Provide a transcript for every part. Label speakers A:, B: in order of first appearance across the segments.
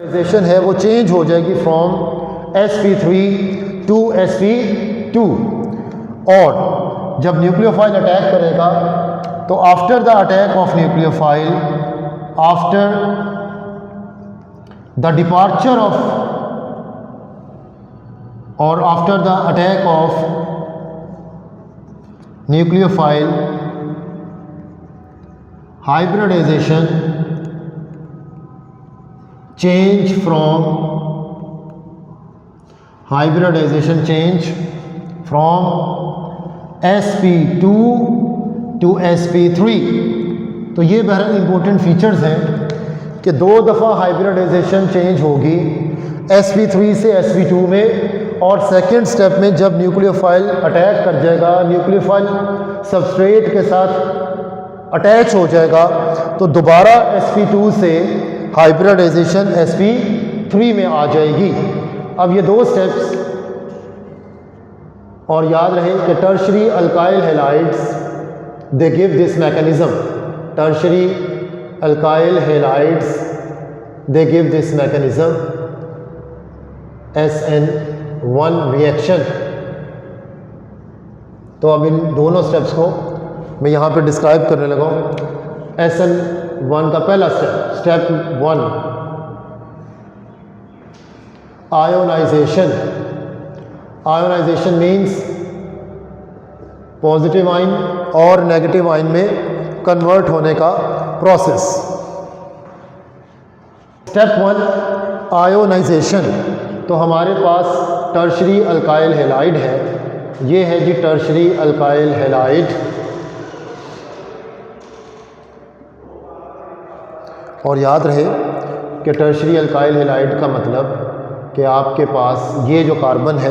A: Hybridisation है वो change हो जाएगी फ्रॉम sp3 टू sp2। और जब न्यूक्लियोफाइल अटैक करेगा तो after the attack of nucleophile, after the departure of और after the attack of nucleophile, hybridisation change from sp2 to sp3। तो ये बहरहाल इंपॉर्टेंट फीचर्स हैं कि दो दफ़ा हाइब्रिडाइजेशन चेंज होगी sp3 से sp2 में, और सेकेंड स्टेप में जब न्यूक्लियोफाइल अटैक कर जाएगा, न्यूक्लियोफाइल सबस्ट्रेट के साथ अटैच हो जाएगा, तो दोबारा sp2 से हाइब्रिडाइजेशन sp3 में आ जाएगी। अब ये दो स्टेप्स, और याद रहे कि tertiary alkyl halides they give this mechanism, tertiary alkyl halides they give this mechanism SN1 reaction. तो अब इन दोनों स्टेप्स को मैं यहाँ पे डिस्क्राइब करने लगा हूँ। SN1 का पहला step 1, ionization. Ionization means positive ion और नेगेटिव आयन में कन्वर्ट होने का प्रोसेस। Step 1 ionisation. तो हमारे पास टर्शरी अल्काइल हैलाइड है, ये है जी टर्शरी अल्काइल हैलाइड, और याद रहे कि टर्शरी अल्काइल हैलाइड का मतलब कि आपके पास ये जो कार्बन है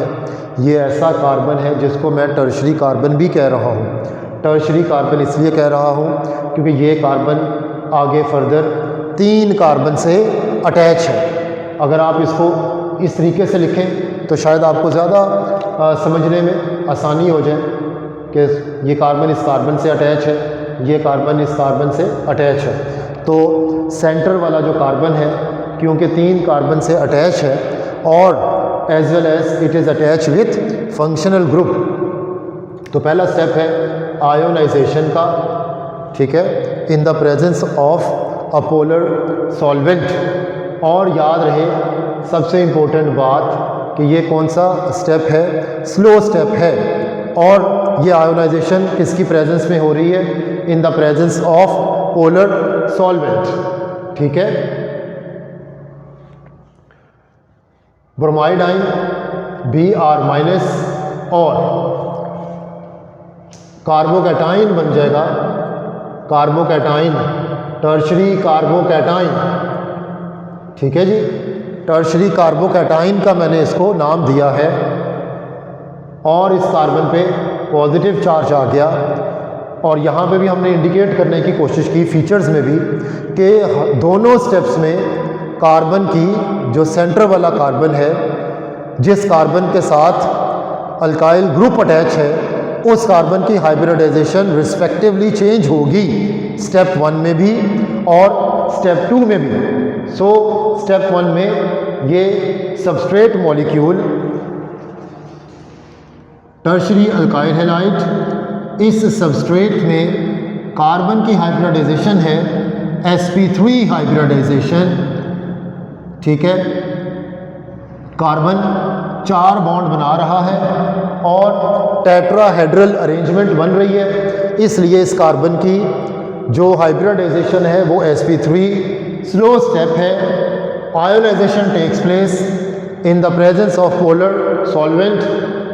A: ये ऐसा कार्बन है जिसको मैं टर्शरी कार्बन भी कह रहा हूँ। टर्शरी कार्बन इसलिए कह रहा हूँ क्योंकि ये कार्बन आगे फर्दर 3 कार्बन से अटैच है। अगर आप इसको इस तरीके से लिखें तो शायद आपको ज़्यादा समझने में आसानी हो जाए कि ये कार्बन इस कार्बन से अटैच है, ये कार्बन इस कार्बन से अटैच है। तो सेंटर वाला जो कार्बन है क्योंकि 3 कार्बन से अटैच है, और as well as it is attach with functional group. तो पहला स्टेप है आयोनाइजेशन का, ठीक है, in the presence of a polar solvent. और याद रहे सबसे इम्पोर्टेंट बात कि ये कौन सा स्टेप है, स्लो स्टेप है, और ये आयोनाइजेशन किसकी प्रेजेंस में हो रही है, in the presence of polar solvent, ठीक है। ब्रोमाइड आयन Br- और कार्बोकैटाइन बन जाएगा, कार्बोकैटाइन, टर्शरी कार्बोकैटाइन, ठीक है जी। टर्शरी कार्बोकैटाइन का मैंने इसको नाम दिया है, और इस कार्बन पे पॉजिटिव चार्ज आ गया। और यहाँ पे भी हमने इंडिकेट करने की कोशिश की फीचर्स में भी कि दोनों स्टेप्स में कार्बन की जो सेंटर वाला कार्बन है, जिस कार्बन के साथ अल्काइल ग्रुप अटैच है, उस कार्बन की हाइब्रिडाइजेशन रिस्पेक्टिवली चेंज होगी स्टेप 1 में भी और स्टेप 2 में भी। सो स्टेप 1 में ये substrate molecule tertiary alkyl halide, इस सबस्ट्रेट में कार्बन की हाइब्रिडाइजेशन है sp3 हाइब्रिडाइजेशन, ठीक है। कार्बन 4 बॉन्ड बना रहा है और टेट्राहेड्रल अरेंजमेंट बन रही है, इसलिए इस कार्बन की जो हाइब्रिडाइजेशन है वो sp3 स्लो स्टेप है। Ionization takes place in the presence of polar solvent,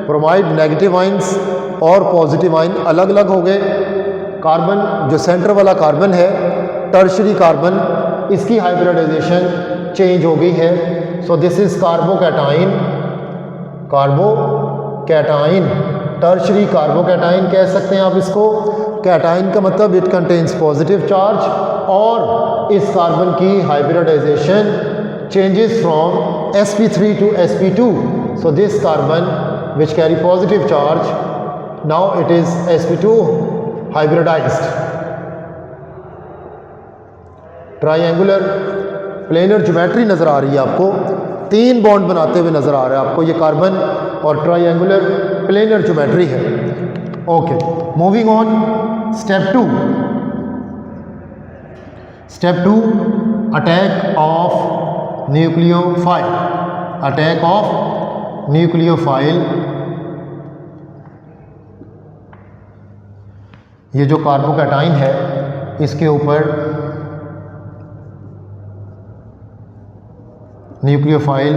A: bromide negative ions और पॉजिटिव आयन अलग अलग हो गए। कार्बन जो सेंटर वाला कार्बन है टर्शरी कार्बन, इसकी हाइब्रिडाइजेशन चेंज हो गई है। So this is carbocation, carbocation, tertiary carbocation कह सकते हैं आप इसको। कैटाइन का मतलब इट कंटेन्स पॉजिटिव चार्ज, और इस कार्बन की hybridization changes from sp3 to sp2। So this carbon which carry positive charge, now it is sp2 hybridized। Triangular planar geometry नज़र आ रही है आपको, 3 बॉन्ड बनाते हुए नज़र आ रहा है आपको, ये कार्बन और ट्रायंगुलर प्लेनर ज्योमेट्री है। Okay, moving on, step 2। Step 2, attack of nucleophile. Attack of nucleophile. ये जो कार्बोकैटाइन है इसके ऊपर न्यूक्लियोफाइल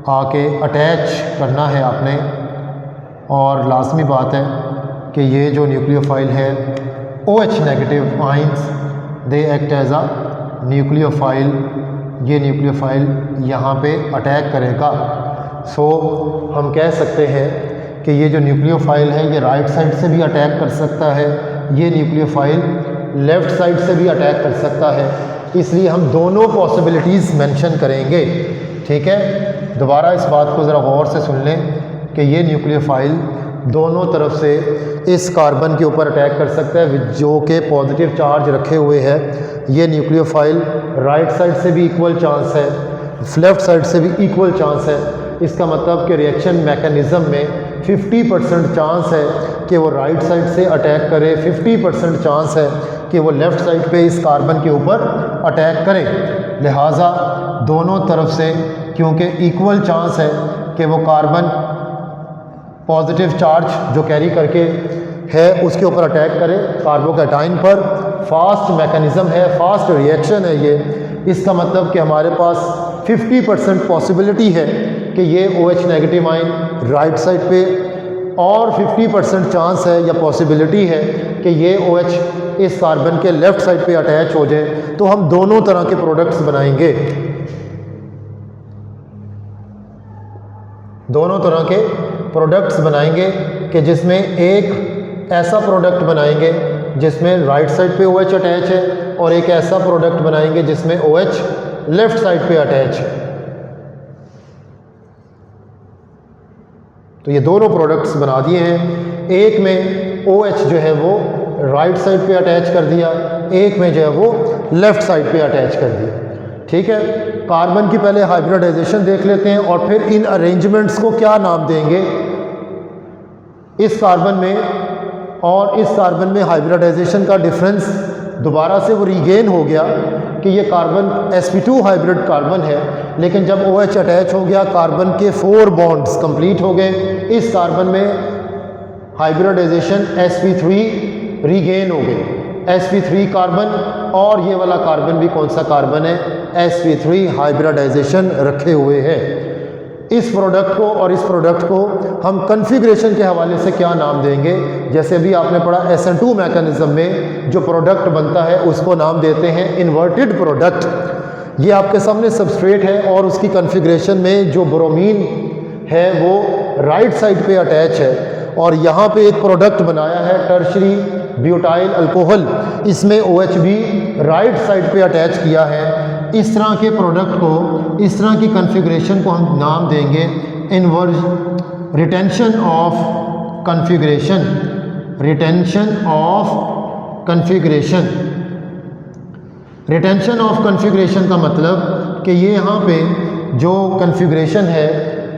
A: आके अटैच करना है आपने, और लाजमी बात है कि ये जो न्यूक्लियोफाइल है OH negative ions they act as a nucleophile. ये न्यूक्लियोफाइल यहाँ पे अटैक करेगा। सो हम कह सकते हैं कि ये जो न्यूक्लियोफाइल है ये राइट साइड से भी अटैक कर सकता है, ये न्यूक्लियोफाइल लेफ़्ट साइड से भी अटैक कर सकता है, इसलिए हम दोनों पॉसिबिलिटीज़ मेंशन करेंगे। ठीक है, दोबारा इस बात को ज़रा गौर से सुन लें कि ये न्यूक्लियोफाइल दोनों तरफ से इस कार्बन के ऊपर अटैक कर सकता है जो कि पॉजिटिव चार्ज रखे हुए है। ये न्यूक्लियोफाइल राइट साइड से भी इक्वल चांस है, लेफ़्ट साइड से भी इक्वल चांस है। इसका मतलब कि रिएक्शन मैकेनिज़्म में 50% चांस है कि वो राइट साइड से अटैक करे, 50% चांस है कि वो लेफ़्ट साइड पे इस कार्बन के ऊपर अटैक करे। लिहाजा दोनों तरफ से क्योंकि इक्वल चांस है कि वो कार्बन पॉजिटिव चार्ज जो कैरी करके है उसके ऊपर अटैक करे कार्बोकैटाइन पर। फास्ट मैकेनिज़्म है, फास्ट रिएक्शन है ये। इसका मतलब कि हमारे पास 50% पॉसिबिलिटी है कि ये OH negative ion right side पे, और 50% चांस है या पॉसिबिलिटी है कि ये OH इस कार्बन के लेफ़्ट साइड पे अटैच हो जाए। तो हम दोनों तरह के प्रोडक्ट्स बनाएंगे, दोनों तरह के प्रोडक्ट्स बनाएंगे कि जिसमें एक ऐसा प्रोडक्ट बनाएंगे जिसमें राइट साइड पे OH अटैच है, और एक ऐसा प्रोडक्ट बनाएंगे जिसमें OH लेफ़्ट साइड पे अटैच है। तो ये दोनों प्रोडक्ट्स बना दिए हैं। एक में OH जो है वो राइट साइड पे अटैच कर दिया, एक में जो है वो लेफ़्ट साइड पे अटैच कर दिया। ठीक है, कार्बन की पहले हाइब्रिडाइजेशन देख लेते हैं और फिर इन अरेंजमेंट्स को क्या नाम देंगे। इस कार्बन में और इस कार्बन में हाइब्रिडाइजेशन का डिफरेंस दोबारा से वो रीगेन हो गया कि ये कार्बन sp2 हाइब्रिड कार्बन है, लेकिन जब OH अटैच हो गया कार्बन के 4 बॉन्ड्स कंप्लीट हो गए। इस कार्बन में हाइब्रिडाइजेशन sp3 रीगेन हो गई, sp3 कार्बन, और ये वाला कार्बन भी कौन सा कार्बन है, sp3 हाइब्रिडाइजेशन रखे हुए है। इस प्रोडक्ट को और इस प्रोडक्ट को हम कन्फिग्रेशन के हवाले से क्या नाम देंगे। जैसे भी आपने पढ़ा SN2 मैकेनिज्म में जो प्रोडक्ट बनता है उसको नाम देते हैं इन्वर्टेड प्रोडक्ट। ये आपके सामने सबस्ट्रेट है और उसकी कन्फिग्रेशन में जो ब्रोमीन है वो राइट साइड पे अटैच है, और यहाँ पे एक प्रोडक्ट बनाया है टर्शरी ब्यूटाइल अल्कोहल, इसमें OH भी राइट साइड पे अटैच किया है। इस तरह के प्रोडक्ट को, इस तरह की कन्फिग्रेशन को हम नाम देंगे retention of configuration. Retention of configuration. Retention of configuration का मतलब कि ये यहाँ पे जो कन्फिग्रेशन है,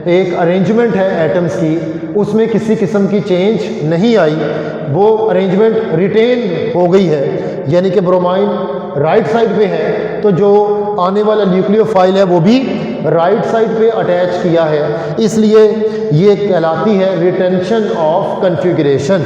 A: एक अरेंजमेंट है एटम्स की, उसमें किसी किस्म की चेंज नहीं आई, वो अरेंजमेंट रिटेन हो गई है। यानी कि ब्रोमाइन राइट साइड पे है तो जो आने वाला न्यूक्लियोफाइल है वो भी राइट साइड पे अटैच किया है, इसलिए ये कहलाती है रिटेंशन ऑफ कन्फिग्रेशन।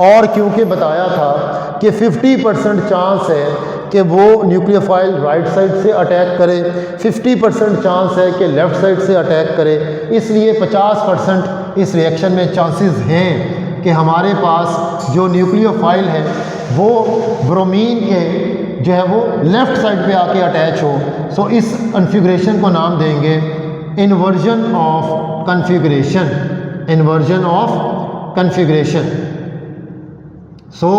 A: और क्योंकि बताया था कि 50% चांस है कि वो न्यूक्लियोफाइल राइट साइड से अटैक करे, 50% चांस है कि लेफ़्ट साइड से अटैक करे, इसलिए 50% इस रिएक्शन में चांसेस हैं कि हमारे पास जो न्यूक्लियोफाइल है वो ब्रोमीन के जो है वो लेफ़्ट साइड पे आके अटैच हो। सो इस कन्फिग्रेशन को नाम देंगे inversion of configuration. Inversion of configuration. So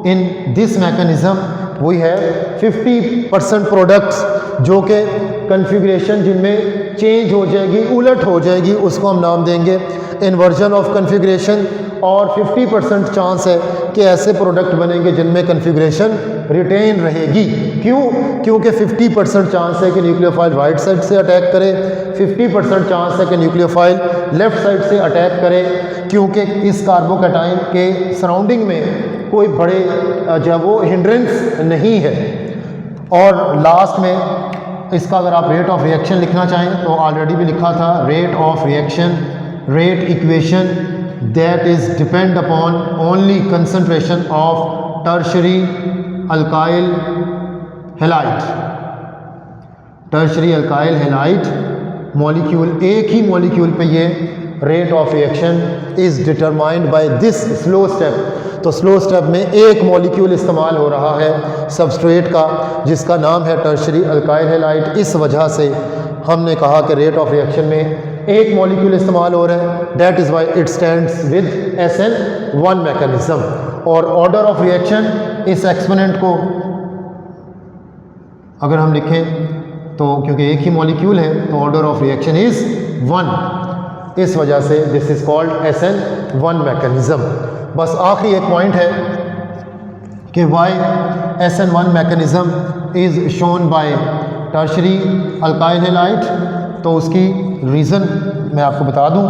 A: in this mechanism we have 50% products जो कि कन्फिग्रेशन जिनमें चेंज हो जाएगी, उलट हो जाएगी, उसको हम नाम देंगे इन्वर्जन ऑफ कन्फिग्रेशन। और 50% चांस है कि ऐसे प्रोडक्ट बनेंगे जिनमें कन्फिग्रेशन रिटेन रहेगी। क्यों? क्योंकि 50% चांस है कि न्यूक्लियोफाइल राइट साइड से अटैक करे, 50% चांस है कि न्यूक्लियोफाइल लेफ़्ट साइड से अटैक करे, क्योंकि इस कार्बोकैटाइन के सराउंडिंग में कोई बड़े जो वो हिंड्रेंस नहीं है। और लास्ट में इसका अगर आप रेट ऑफ रिएक्शन लिखना चाहें तो ऑलरेडी भी लिखा था, rate of reaction, rate equation that is depend upon only concentration of tertiary alkyl halide। tertiary alkyl halide molecule, एक ही मॉलिक्यूल पे ये rate of reaction is determined by this slow step. तो स्लो स्टेप में एक molecule इस्तेमाल हो रहा है सबस्ट्रेट का जिसका नाम है टर्शरी अल्काइल हैलाइड। इस वजह से हमने कहा कि रेट ऑफ रिएक्शन में एक मॉलिक्यूल इस्तेमाल हो रहा है, that is why it stands with SN1 mechanism. और ऑर्डर ऑफ रिएक्शन, इस एक्सपोनेंट को अगर हम लिखें तो क्योंकि एक ही मॉलिक्यूल है तो ऑर्डर ऑफ रिएक्शन इज़ 1, इस वजह से this is called SN1 mechanism. बस आखिरी एक पॉइंट है कि why SN1 mechanism is shown by tertiary alkyl halide. तो उसकी रीज़न मैं आपको बता दूं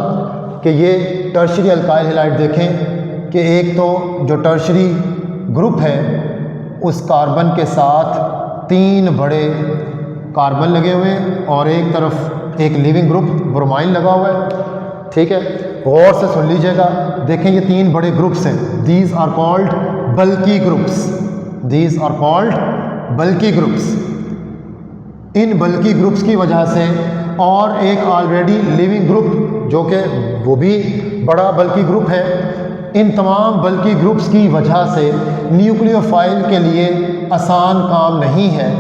A: कि ये टर्शरी अल्काइल हैलाइड देखें कि एक तो जो टर्शरी ग्रुप है उस कार्बन के साथ 3 बड़े कार्बन लगे हुए हैं और एक तरफ एक लिविंग ग्रुप ब्रोमाइन लगा हुआ है। ठीक है, गौर से सुन लीजिएगा। देखें ये 3 बड़े ग्रुप्स हैं, these are called bulky groups, these are called bulky groups. इन बल्की ग्रुप्स की वजह से और एक ऑलरेडी लिविंग ग्रुप जो कि वो भी बड़ा बल्की ग्रुप है, इन तमाम बल्की ग्रुप्स की वजह से न्यूक्लियोफाइल के लिए आसान काम नहीं है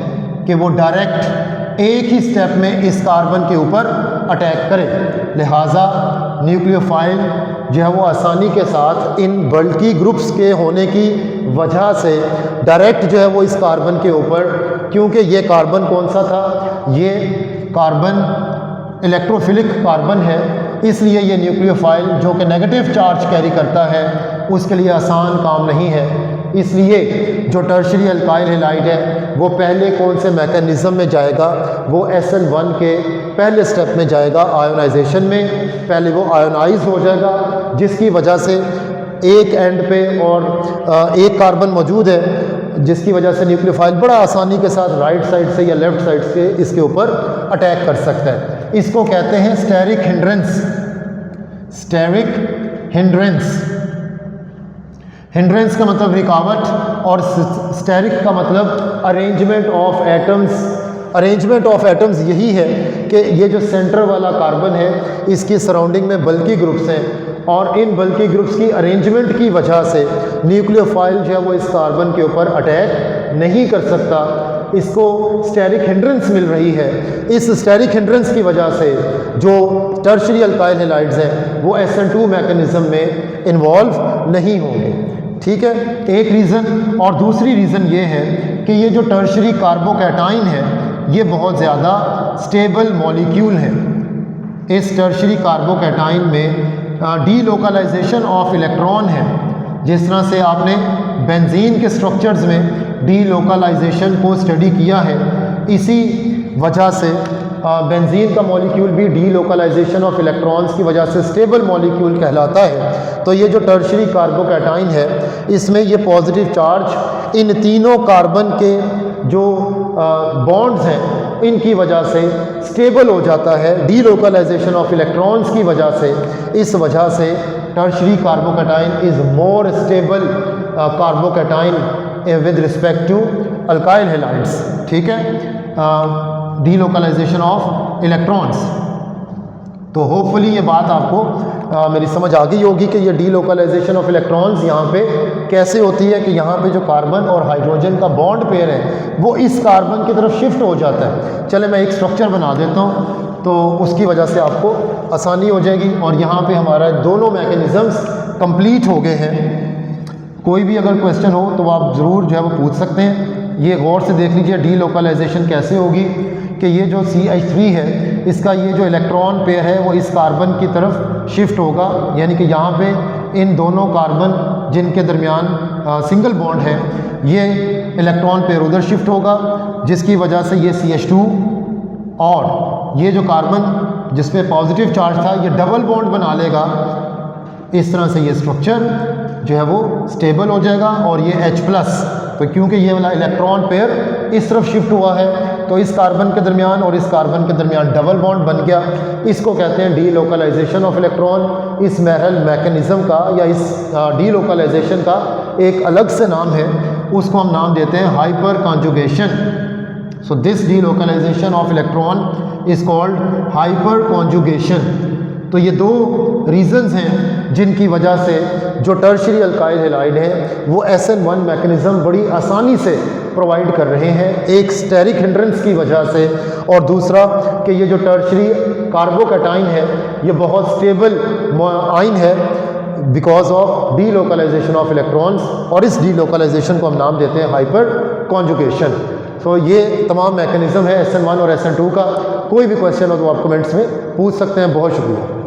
A: कि वो डायरेक्ट एक ही स्टेप में इस कार्बन के ऊपर अटैक करे। लिहाजा न्यूक्लियोफाइल जो है वो आसानी के साथ इन बल्की ग्रुप्स के होने की वजह से डायरेक्ट जो है वो इस कार्बन के ऊपर, क्योंकि ये कार्बन कौन सा था, ये कार्बन इलेक्ट्रोफिलिक कार्बन है, इसलिए ये न्यूक्लियोफाइल जो कि नेगेटिव चार्ज कैरी करता है उसके लिए आसान काम नहीं है। इसलिए जो टर्शरी अल्काइल हैलाइड है वो पहले कौन से मैकेनिज्म में जाएगा, वो SN1 के पहले स्टेप में जाएगा, आयोनाइजेशन में। पहले वो आयोनाइज हो जाएगा जिसकी वजह से एक एंड पे और एक कार्बन मौजूद है जिसकी वजह से न्यूक्लियोफाइल बड़ा आसानी के साथ राइट साइड से या लेफ़्ट साइड से इसके ऊपर अटैक कर सकता है। इसको कहते हैं steric hindrance. Steric hindrance, hindrance का मतलब रुकावट और स्टेरिक का मतलब arrangement of atoms. Arrangement of atoms यही है कि ये जो सेंटर वाला कार्बन है इसकी सराउंडिंग में बल्की ग्रुप्स हैं और इन बल्की ग्रुप्स की अरेंजमेंट की वजह से न्यूक्लियोफाइल जो है वो इस कार्बन के ऊपर अटैक नहीं कर सकता। इसको स्टेरिक हिंड्रेंस मिल रही है। इस स्टेरिक हिंड्रेंस की वजह से जो टर्शरी अल्काइल हैलाइड्स हैं वो SN2 मैकेनिज्म में इन्वॉल्व नहीं होंगे। ठीक है, एक रीज़न। और दूसरी रीज़न ये है कि ये जो टर्शरी कार्बोकैटाइन है ये बहुत ज़्यादा स्टेबल मॉलिक्यूल है। इस टर्शरी कार्बोकैटाइन में डीलोकलाइजेशन ऑफ इलेक्ट्रॉन है। जिस तरह से आपने बेंजीन के स्ट्रक्चर्स में डीलोकलाइजेशन को स्टडी किया है, इसी वजह से बेंजीन का मॉलिक्यूल भी डीलोकलाइजेशन ऑफ इलेक्ट्रॉन्स की वजह से स्टेबल मॉलिक्यूल कहलाता है। तो ये जो टर्शरी कार्बोकैटाइन है इसमें ये पॉजिटिव चार्ज इन तीनों कार्बन के जो बॉन्ड्स हैं इनकी वजह से स्टेबल हो जाता है डीलोकलाइजेशन ऑफ इलेक्ट्रॉन्स की वजह से। इस वजह से tertiary carbocation is more stable carbocation with respect to alkyl halides. ठीक है, डीलोकलाइजेशन ऑफ इलेक्ट्रॉन्स। तो होपफुली ये बात आपको मेरी समझ आ गई होगी कि ये डीलोकलाइजेशन ऑफ इलेक्ट्रॉन्स यहाँ पे कैसे होती है कि यहाँ पे जो कार्बन और हाइड्रोजन का बॉन्ड पेयर है वो इस कार्बन की तरफ शिफ्ट हो जाता है। चले मैं एक स्ट्रक्चर बना देता हूँ तो उसकी वजह से आपको आसानी हो जाएगी। और यहाँ पे हमारा दोनों मैकेनिज़म्स कंप्लीट हो गए हैं। कोई भी अगर क्वेश्चन हो तो आप ज़रूर जो है वो पूछ सकते हैं। ये गौर से देख लीजिए डीलोकलाइजेशन कैसे होगी कि ये जो CH3 है इसका ये जो इलेक्ट्रॉन पेयर है वो इस कार्बन की तरफ शिफ्ट होगा, यानी कि यहाँ पे इन दोनों कार्बन जिनके दरमियान सिंगल बॉन्ड है, ये इलेक्ट्रॉन पेयर उधर शिफ्ट होगा, जिसकी वजह से ये CH2 और ये जो कार्बन जिस पे पॉजिटिव चार्ज था ये डबल बॉन्ड बना लेगा। इस तरह से ये स्ट्रक्चर जो है वो स्टेबल हो जाएगा और ये H+, तो क्योंकि ये वाला इलेक्ट्रॉन पेयर इस तरफ शिफ्ट हुआ है तो इस कार्बन के दरमियान और इस कार्बन के दरमियान डबल बॉन्ड बन गया। इसको कहते हैं डीलोकलाइजेशन ऑफ इलेक्ट्रॉन। इस मैरल मैकेनिज़्म का या इस डीलोकलाइजेशन का एक अलग से नाम है, उसको हम नाम देते हैं hyperconjugation. So this delocalization of electron is called hyperconjugation. तो ये दो रीज़न्स हैं जिनकी वजह से जो टर्शियरी अल्काइल हैलाइड हैं वो SN1 मैकेनिज़्म बड़ी आसानी से प्रोवाइड कर रहे हैं, एक स्टेरिक हिंड्रेंस की वजह से, और दूसरा कि ये जो टर्शियरी कार्बोकैटाइन है ये बहुत स्टेबल आइन है because of delocalization of electrons, और इस डीलोकलाइजेशन को हम नाम देते हैं हाइपर कॉन्जुगेशन। तो ये तमाम मैकेनिज़्म है SN1 और SN2 का। कोई भी क्वेश्चन हो तो आप कमेंट्स में पूछ सकते हैं। बहुत शुक्रिया।